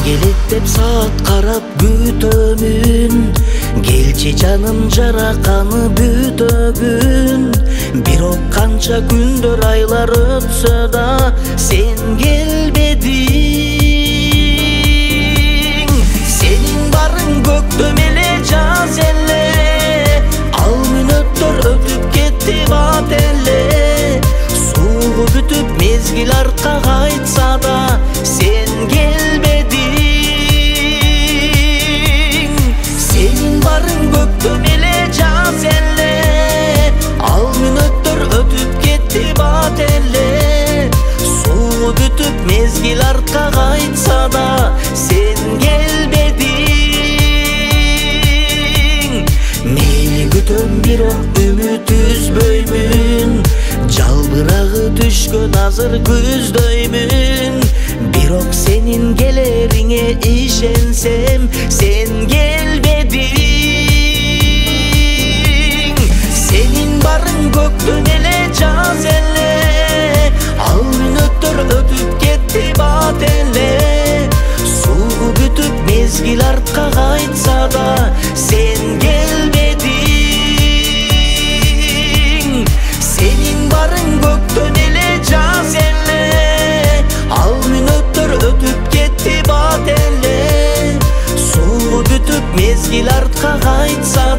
Келет деп saat карап күтөмүн, келчи жаным жараканы бүтөбүн. Бирок канча күндөр айлар өтсө да сен келбедиң. Сенин барың көктөм эле жаз эле, ал мүнөттөр өтүп кетти бат эле. Суугу бүтүп мезгил артка кайтса да сен келбедиң. Сенин барың көктөм эле жаз эле, ал мүнөттөр өтүп кетти бат эле. Суугу бүтүп мезгил артка кайтса да сен келбедиң. Мейли күтөм бирок үмүт үзбөймүн, жалбырагы түшкөн азыр күздөймүн. Бирок сенин келериңе ишенсем сен келбедиң. Сенин барың көктөм эле жаз эле, ал мүнөттөр өтүп кетти бат эле. Суугу бүтүп мезгил артка кайтса да сен келбедиң. Сенин барың көктөм эле жаз эле, ал мүнөттөр өтүп кетти бат эле. Суугу бүтүп мезгил артка кайтса